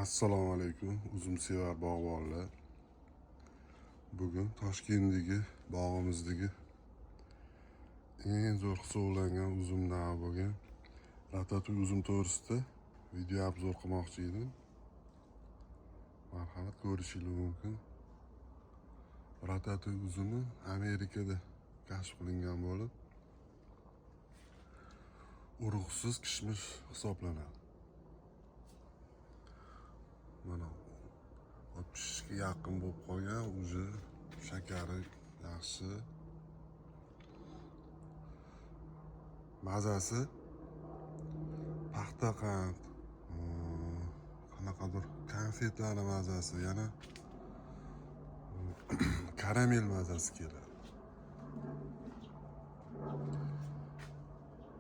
Assalomu alaykum, uzumsevar bog'bonlar. Bugun Toshkentdagi bog'imizdagi eng zo'r hisoblangan uzumlar bo'lgan Ratatouille uzum to'g'risida video obzor qilmoqchi edim. Marhamat, ko'rishingiz mumkin. Ratatouille uzumi Amerikada kashf qilingan bo'lib, urug'siz kishmish hisoblanadi. Mana 60 ga yaqin bo'lib qolgan, уже shakari yaxshi. Mazasi paxta qand, qanaqadir konfetlarning mazasi, yana karamel mazasi keladi.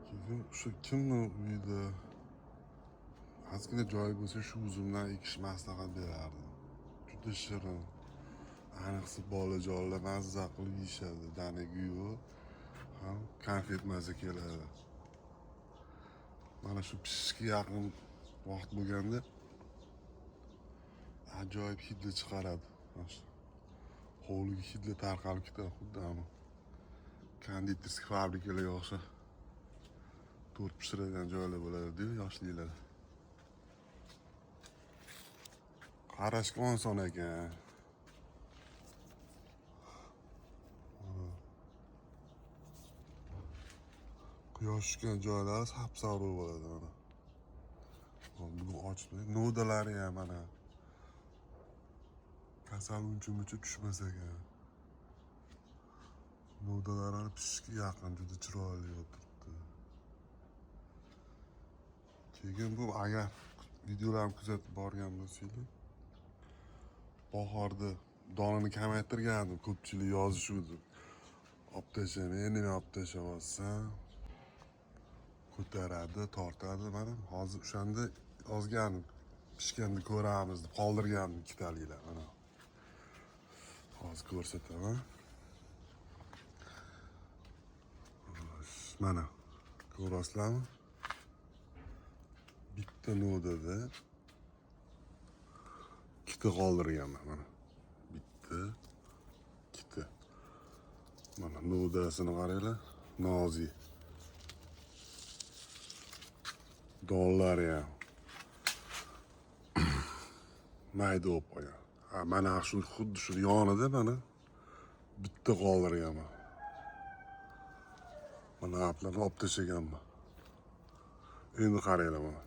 Keyin shu kimni uyida ozgina joy bo'lsa shu uzumdan ekish maslahat berardim. Juda shirin. Ayniqsa bolajonlar mazza qilib yeyishadi. Danagiyu ham konfet maza keladi. Mana shu pishishga yaqin vaqt bo'lganda ajoyib hidli chiqaradi. Hovliga hidli tarqalib ketadi, xuddi ham konditerskiy fabrikalarga o'xshab to'rt pishiradigan joylar bo'ladi-ku, yoshliklar. Qarashga oson ekan. Quyosh tushgan joylari sap-sariq bo'ladi mana. Bugun ochdik. Nodalari ham mana. Kasal uncha-muncha tushmas ekan. Nodalari pishishga yaqin, juda chiroyli o'tiribdi. Keyin bu agar videolarni kuzatib borgan bo'lsanglar, bahorda donini kamaytirgandim, ko'pchilik yozishuvdi. Olib tashlama, nima olib tashlayapsan? Ko'taradi, tortadi. Mana hozir o'shanda yozgandim. Pishganda ko'ramiz deb qoldirgandim ikkitaliklar mana. Hozir ko'rsataman. Mana ko'rasizlarmi? Bitta nodada ikkita qoldirganman mana. Bitta, ikkita. Mana nodasini qaranglar, nozik. Donlari ham mayda bo'lib qolgan. Mana shu xuddi shu yonida mana bitta qoldirganman. Mana aplarni olib tashlaganman. Endi qaranglar mana.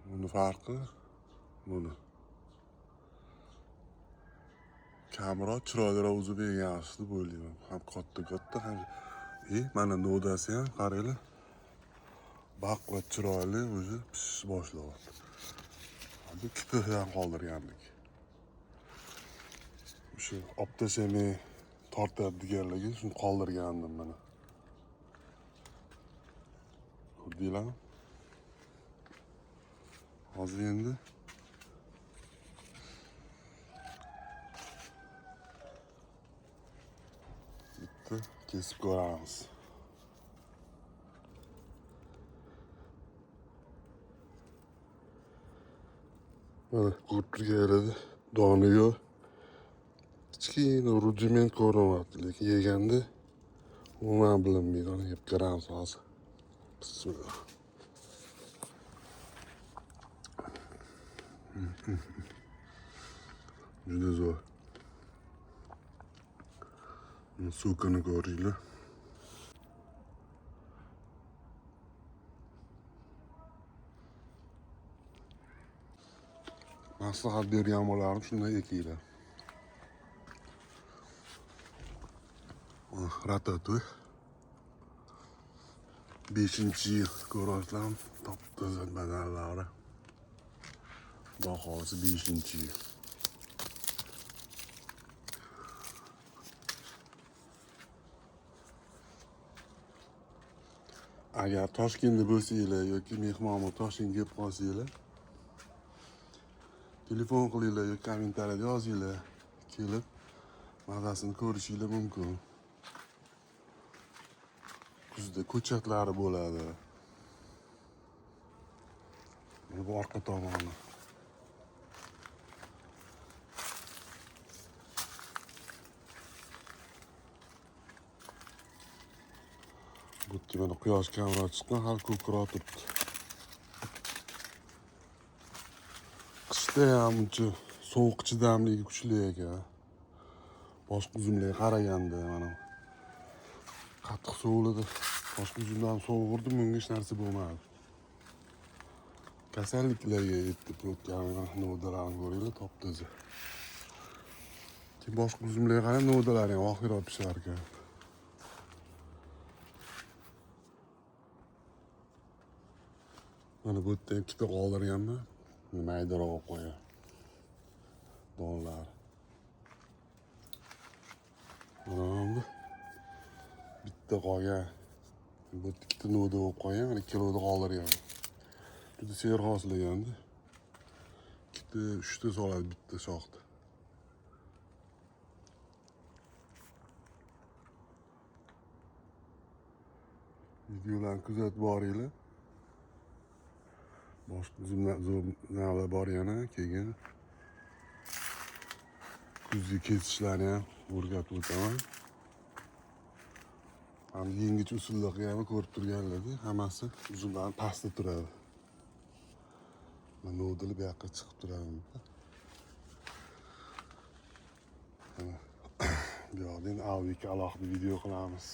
Buni farqi buni. Kamroq chiroyliroq uzib yegansiz deb o'ylayman. Ham katta ham. Mana nodasi ham qaranglar. Baquvvat chiroyli o'zi pishish boshlayapti. Bu ikkita ham qoldirgandik. O'sha olib tashamay tortadi deganlarga shuni qoldirgandim mana. Ko'rdinglarmi? Hozir endi bitta kesib ko'ramiz. Mana ko'rib turganlarida doni yo'q. Kichkina rudiment ko'rinyapti, lekin yeganda umuman bilinmaydi. Ana yeb ko'ramiz hozir. Bismillah. Juda zo'r. Sukini ko'ringlar. Maslahat bergan bo'lardim, shunday ekinglar. Ratatouille 5-yil ko'rasizlarmi? Top-toza badallari. Bahosi 5-yil. Agar Toshkentda bo'lsanglar yoki mehmonga Toshkentga kelib qolsanglar, telefon qilinglar yoki kommentariyada yozinglar. Kelib mazasini ko'rishinglar mumkin. Kuzda ko'chatlari bo'ladi. Bu orqa tomoni. mana quyosh kamroq chiqqan, hali ko'kroq turibdi. Qishda ham uncha sovuq chidamligi kuchli ekan. Boshqa uzumlarga qaraganda mana qattiq sovuqladi. Boshqa uzumdan sovuqurdi, bunga hech narsa bo'lmadi. Kasalliklarga yetib o'tgan novdalarni ko'ringlar, top-toza. Boshqa uzumlarga qarang, novdalari ham oxirroq pishar ekan. Mana bu yerda ikkita qoldirganman. Maydaroq olib qo'ygan. Donlar. Mana bitta qolgan. Bu yerda ikkita novda olib qo'ygan, mana ikkalovda qoldirgan. Juda serhoslaganda. Ikkita, uchta soladi bitta shoxda. Videolarni kuzatib boringlar. Boshqa uzumlar bor yana, keyin kuzgi kesishlarni ham o'rgatib o'taman. Ham yengich usullarga ham ko'rib turganlarda hammasi uzumlarning pastda turadi. Mana novdalar bu yoqqa chiqib turadi. Bu yoqda endi avdiki alohida video qilamiz.